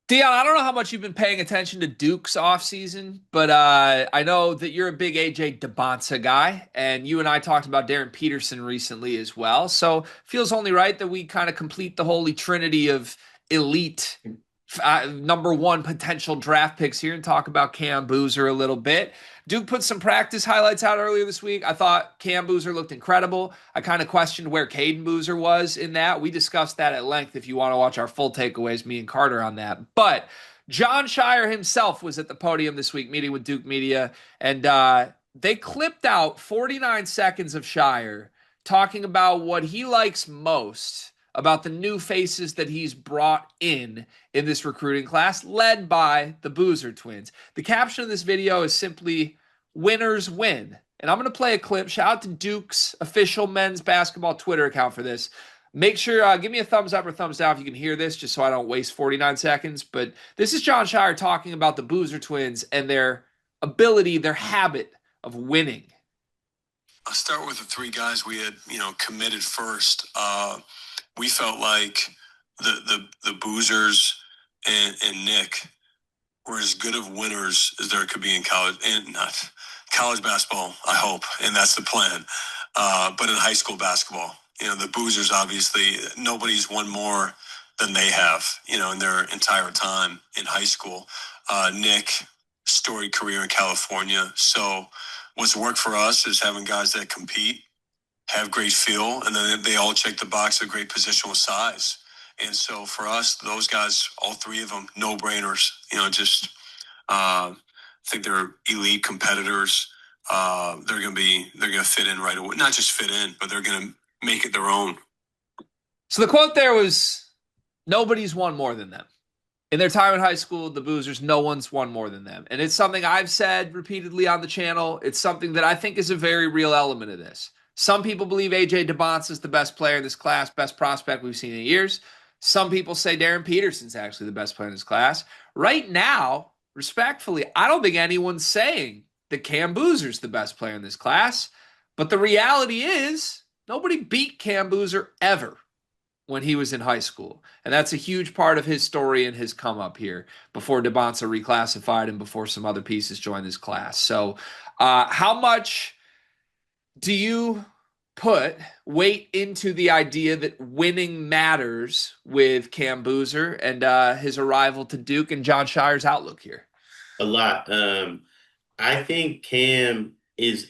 Dion, I don't know how much you've been paying attention to Duke's offseason, but I know that you're a big AJ DeBonsa guy, and you and I talked about Darren Peterson recently as well. So feels only right that we kind of complete the holy trinity of elite number one potential draft picks here and talk about Cam Boozer a little bit. Duke put some practice highlights out earlier this week. I thought Cam Boozer looked incredible. I kind of questioned where Caden Boozer was in that. We discussed that at length if you want to watch our full takeaways, me and Carter on that. But Jon Scheyer himself was at the podium this week meeting with Duke Media, and they clipped out 49 seconds of Scheyer talking about what he likes most about the new faces that he's brought in this recruiting class, led by the Boozer twins. The caption of this video is simply "Winners win." And I'm going to play a clip. Shout out to Duke's official men's basketball Twitter account for this. Make sure, give me a thumbs up or thumbs down if you can hear this, just so I don't waste 49 seconds. But this is Jon Scheyer talking about the Boozer twins and their ability, their habit of winning. I'll start with the three guys we had, committed first. We felt like the Boozers and Nick were as good of winners as there could be in college, and not college basketball, I hope, and that's the plan. But in high school basketball, the Boozers, obviously, nobody's won more than they have, in their entire time in high school. Nick, storied career in California. So what's worked for us is having guys that compete, have great feel, and then they all check the box of great positional size. And so for us, those guys, all three of them, no-brainers. I think they're elite competitors. They're gonna fit in right away. Not just fit in, but they're gonna make it their own. So the quote there was, "Nobody's won more than them." In their time in high school, the Boozers, no one's won more than them. And it's something I've said repeatedly on the channel. It's something that I think is a very real element of this. Some people believe AJ DeBonsa is the best player in this class, best prospect we've seen in years. Some people say Darren Peterson's actually the best player in this class. Right now, respectfully, I don't think anyone's saying that Cam Boozer's the best player in this class. But the reality is, nobody beat Cam Boozer ever when he was in high school. And that's a huge part of his story and his come up here before DeBonsa reclassified and before some other pieces joined this class. So how much do you put weight into the idea that winning matters with Cam Boozer and his arrival to Duke and Jon Scheyer's outlook here? A lot. I think Cam is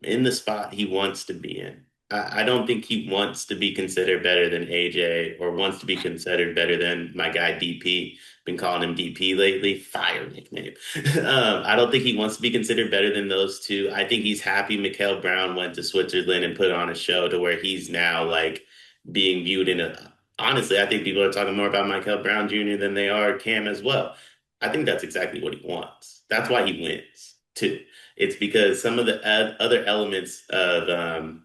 in the spot he wants to be in. I don't think he wants to be considered better than AJ or wants to be considered better than my guy DP. Been calling him DP lately. Fire nickname. I don't think he wants to be considered better than those two. I think he's happy Mikael Brown went to Switzerland and put on a show to where he's now like being viewed in a. Honestly, I think people are talking more about Mikael Brown Jr. than they are Cam as well. I think that's exactly what he wants. That's why he wins too. It's because some of the other elements of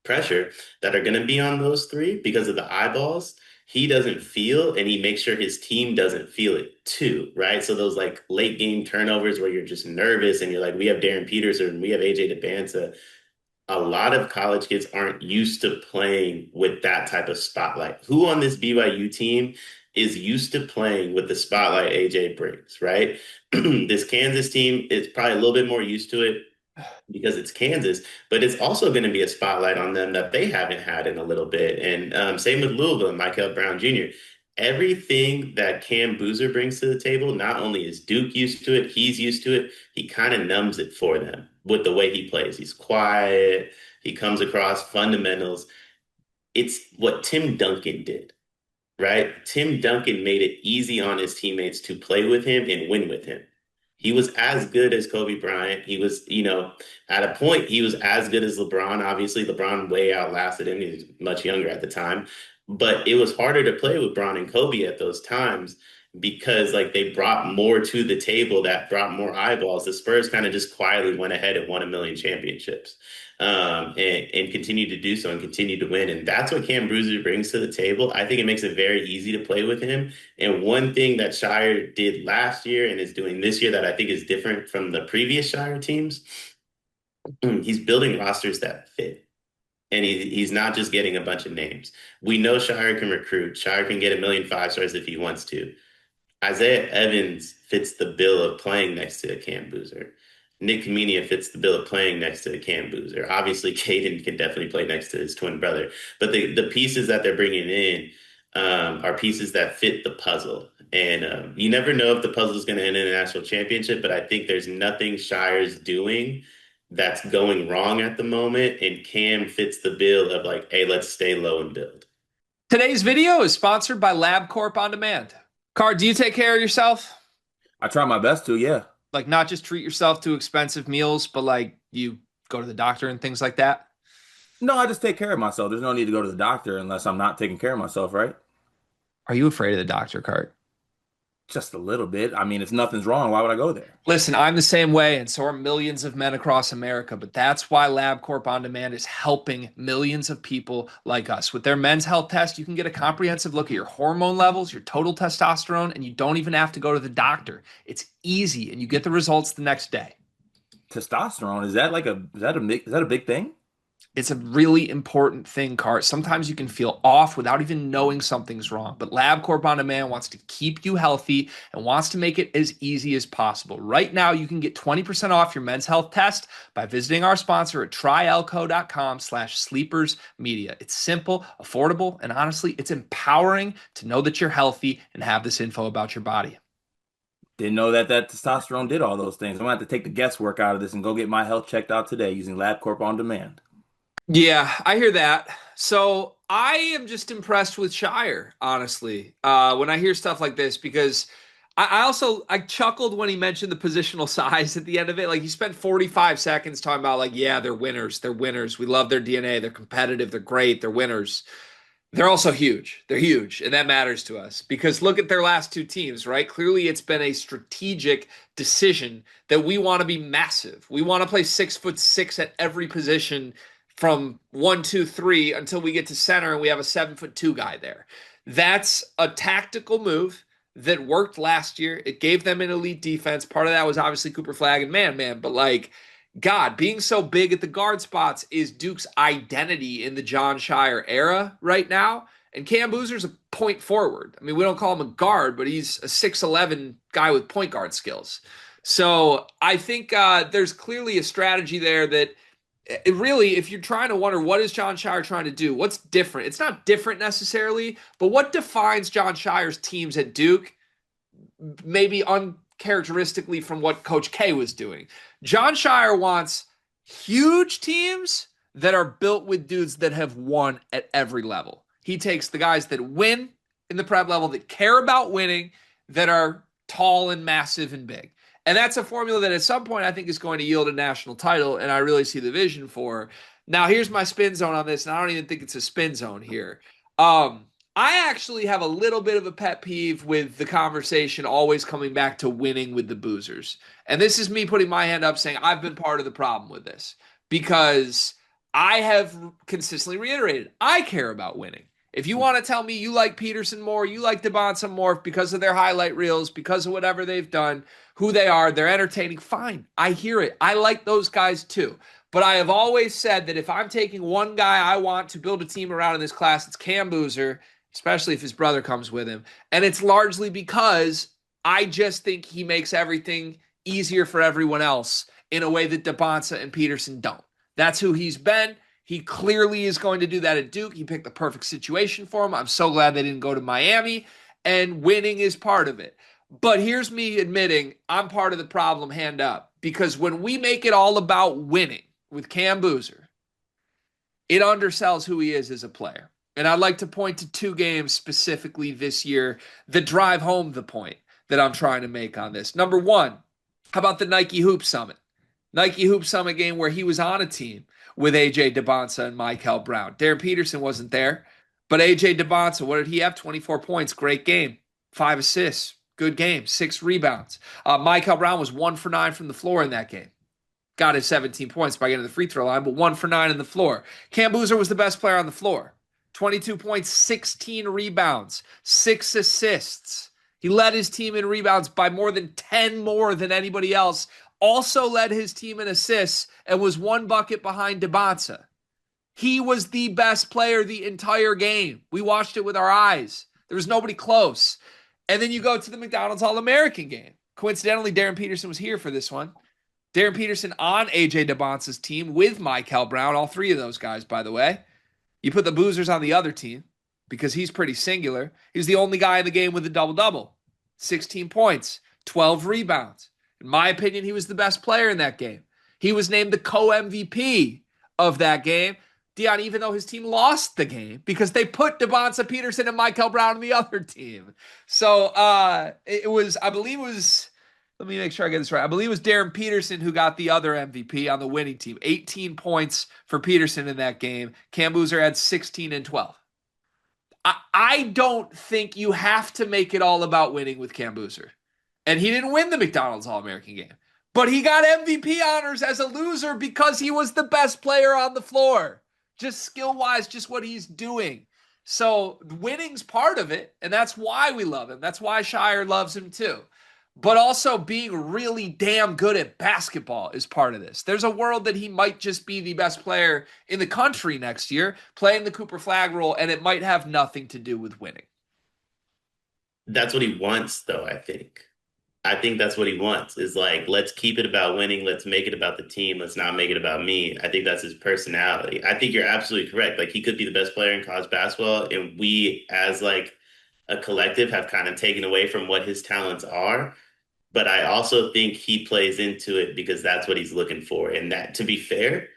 pressure that are going to be on those three because of the eyeballs, he doesn't feel, and he makes sure his team doesn't feel it too, right? So those like late game turnovers where you're just nervous and you're like, we have Darren Peterson, we have AJ DeBanza. A lot of college kids aren't used to playing with that type of spotlight. Who on this BYU team is used to playing with the spotlight AJ brings, right? This Kansas team is probably a little bit more used to it because it's Kansas, but it's also going to be a spotlight on them that they haven't had in a little bit. And same with Louisville and Mikael Brown Jr. Everything that Cam Boozer brings to the table, not only is Duke used to it, he's used to it, he kind of numbs it for them with the way he plays. He's quiet, he comes across fundamentals. It's what Tim Duncan did, right? Tim Duncan made it easy on his teammates to play with him and win with him. He was as good as Kobe Bryant. He was, at a point, he was as good as LeBron. Obviously, LeBron way outlasted him. He was much younger at the time. But it was harder to play with Bron and Kobe at those times because, like, they brought more to the table that brought more eyeballs. The Spurs kind of just quietly went ahead and won a million championships and continue to do so and continue to win. And that's what Cam Boozer brings to the table. I think it makes it very easy to play with him. And one thing that Scheyer did last year and is doing this year that I think is different from the previous Scheyer teams, he's building rosters that fit. And he's not just getting a bunch of names. We know Scheyer can recruit. Scheyer can get a million five stars if he wants to. Isaiah Evans fits the bill of playing next to a Cam Boozer. Nick Kamenia fits the bill of playing next to a Cam Boozer. Obviously, Caden can definitely play next to his twin brother, but the pieces that they're bringing in are pieces that fit the puzzle. And you never know if the puzzle is going to end in a national championship, but I think there's nothing Shire's doing that's going wrong at the moment. And Cam fits the bill of like, hey, let's stay low and build. Today's video is sponsored by LabCorp On Demand. Car, do you take care of yourself? I try my best to, yeah. Like not just treat yourself to expensive meals, but like you go to the doctor and things like that? No, I just take care of myself. There's no need to go to the doctor unless I'm not taking care of myself, right? Are you afraid of the doctor, Cart? Just a little bit. I mean, if nothing's wrong, why would I go there? Listen, I'm the same way, and so are millions of men across America. But that's why LabCorp On Demand is helping millions of people like us. With their men's health test, you can get a comprehensive look at your hormone levels, your total testosterone, and you don't even have to go to the doctor. It's easy, and you get the results the next day. Testosterone, is that a big thing? It's a really important thing, Cart. Sometimes you can feel off without even knowing something's wrong. But LabCorp On Demand wants to keep you healthy and wants to make it as easy as possible. Right now, you can get 20% off your men's health test by visiting our sponsor at tryelco.com/sleepersmedia. It's simple, affordable, and honestly, it's empowering to know that you're healthy and have this info about your body. Didn't know that testosterone did all those things. I'm gonna have to take the guesswork out of this and go get my health checked out today using LabCorp On Demand. Yeah, I hear that. So I am just impressed with Scheyer, honestly, when I hear stuff like this, because I chuckled when he mentioned the positional size at the end of it. Like he spent 45 seconds talking about like, yeah, they're winners. They're winners. We love their DNA. They're competitive. They're great. They're winners. They're also huge. They're huge, and that matters to us because look at their last two teams, right? Clearly, it's been a strategic decision that we want to be massive. We want to play 6'6" at every position from 1, 2, 3 until we get to center and we have a 7'2" guy there. That's a tactical move that worked last year. It gave them an elite defense. Part of that was obviously Cooper Flagg and man, but like God, being so big at the guard spots is Duke's identity in the Jon Scheyer era right now. And Cam Boozer's a point forward. I mean, we don't call him a guard, but he's a 6'11" guy with point guard skills. So I think there's clearly a strategy there that it really, if you're trying to wonder what is Jon Scheyer trying to do, what's different? It's not different necessarily, but what defines Jon Scheyer's teams at Duke maybe uncharacteristically from what Coach K was doing. Jon Scheyer wants huge teams that are built with dudes that have won at every level. He takes the guys that win in the prep level, that care about winning, that are tall and massive and big. And that's a formula that at some point I think is going to yield a national title, and I really see the vision for. Now, here's my spin zone on this, and I don't even think it's a spin zone here. I actually have a little bit of a pet peeve with the conversation always coming back to winning with the boozers. And this is me putting my hand up saying I've been part of the problem with this because I have consistently reiterated I care about winning. If you want to tell me you like Peterson more, you like DeBonsa more because of their highlight reels, because of whatever they've done, who they are, they're entertaining, fine. I hear it. I like those guys too. But I have always said that if I'm taking one guy I want to build a team around in this class, it's Cam Boozer, especially if his brother comes with him. And it's largely because I just think he makes everything easier for everyone else in a way that DeBonsa and Peterson don't. That's who he's been. He clearly is going to do that at Duke. He picked the perfect situation for him. I'm so glad they didn't go to Miami, and winning is part of it. But here's me admitting I'm part of the problem, hand up, because when we make it all about winning with Cam Boozer, it undersells who he is as a player. And I'd like to point to two games specifically this year that drive home the point that I'm trying to make on this. Number one, how about the Nike Hoop Summit? Nike Hoop Summit game where he was on a team with A.J. DeBonsa and Michael Brown. Darren Peterson wasn't there, but A.J. DeBonsa, what did he have? 24 points, great game. 5 assists, good game. 6 rebounds. Michael Brown was 1 for 9 from the floor in that game. Got his 17 points by getting to the free throw line, but 1 for 9 in the floor. Cam Boozer was the best player on the floor. 22 points, 16 rebounds, 6 assists. He led his team in rebounds by more than 10 more than anybody else. Also led his team in assists and was 1 bucket behind DeBonsa. He was the best player the entire game. We watched it with our eyes. There was nobody close. And then you go to the McDonald's All-American game. Coincidentally, Darren Peterson was here for this one. Darren Peterson on A.J. DeBonce's team with Michael Brown, all three of those guys, by the way. You put the Boozers on the other team because he's pretty singular. He's the only guy in the game with a double-double. 16 points, 12 rebounds. In my opinion, he was the best player in that game. He was named the co-MVP of that game, Dion, even though his team lost the game because they put DeBonce Peterson and Michael Brown on the other team. So it was, I believe it was, let me make sure I get this right. I believe it was Darren Peterson who got the other MVP on the winning team. 18 points for Peterson in that game. Cam Boozer had 16 and 12. I don't think you have to make it all about winning with Cam Boozer. And he didn't win the McDonald's All-American game. But he got MVP honors as a loser because he was the best player on the floor. Just skill-wise, just what he's doing. So winning's part of it, and that's why we love him. That's why Scheyer loves him too. But also being really damn good at basketball is part of this. There's a world that he might just be the best player in the country next year, playing the Cooper Flag role, and it might have nothing to do with winning. That's what he wants, though, I think. I think that's what he wants is like, let's keep it about winning. Let's make it about the team. Let's not make it about me. I think that's his personality. I think you're absolutely correct. Like he could be the best player in college basketball. And we as like a collective have kind of taken away from what his talents are. But I also think he plays into it because that's what he's looking for. And that, to be fair,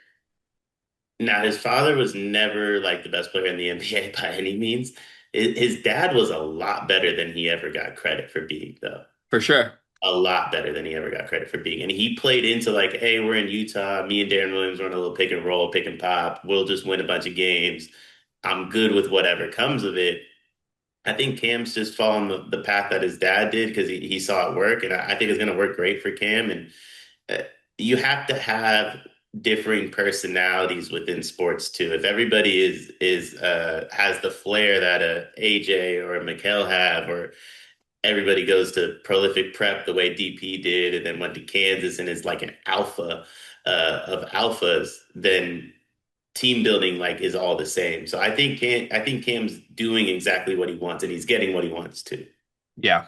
now his father was never like the best player in the NBA by any means. His dad was a lot better than he ever got credit for being, though. For sure. A lot better than he ever got credit for being. And he played into like, hey, we're in Utah. Me and Darren Williams run a little pick and roll, pick and pop. We'll just win a bunch of games. I'm good with whatever comes of it. I think Cam's just following the path that his dad did because he saw it work. And I think it's going to work great for Cam. And you have to have differing personalities within sports too. If everybody is has the flair that a AJ or a Mikal have, or everybody goes to prolific prep the way DP did and then went to Kansas and is like an alpha of alphas, then team building like is all the same. So I think Cam's doing exactly what he wants and he's getting what he wants too. Yeah.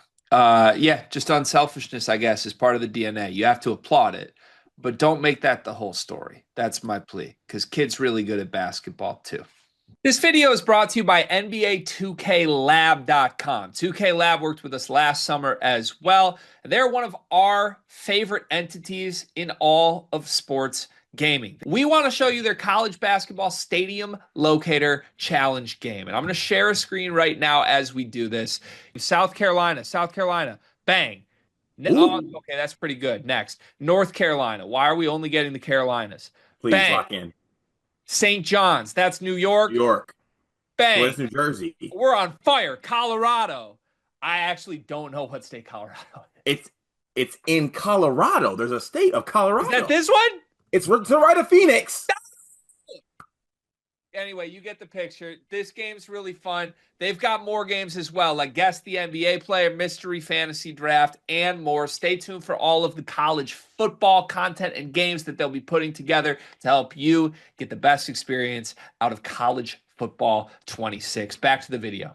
Just unselfishness, I guess, is part of the DNA. You have to applaud it, but don't make that the whole story. That's my plea, because kid's really good at basketball too. This video is brought to you by NBA 2KLab.com. 2K Lab worked with us last summer as well. They're one of our favorite entities in all of sports gaming. We want to show you their college basketball stadium locator challenge game. And I'm going to share a screen right now as we do this. South Carolina, bang. Oh, okay, that's pretty good. Next, North Carolina. Why are we only getting the Carolinas? Please bang. lock in. St. John's, that's New York. New York. Bang. Where's New Jersey? We're on fire. Colorado. I actually don't know what state Colorado is. It's in Colorado. There's a state of Colorado. Is that this one? It's to the right of Phoenix. Anyway, you get the picture. This game's really fun. They've got more games as well, like Guess the NBA Player, Mystery Fantasy Draft, and more. Stay tuned for all of the college football content and games that they'll be putting together to help you get the best experience out of college football 26. Back to the video.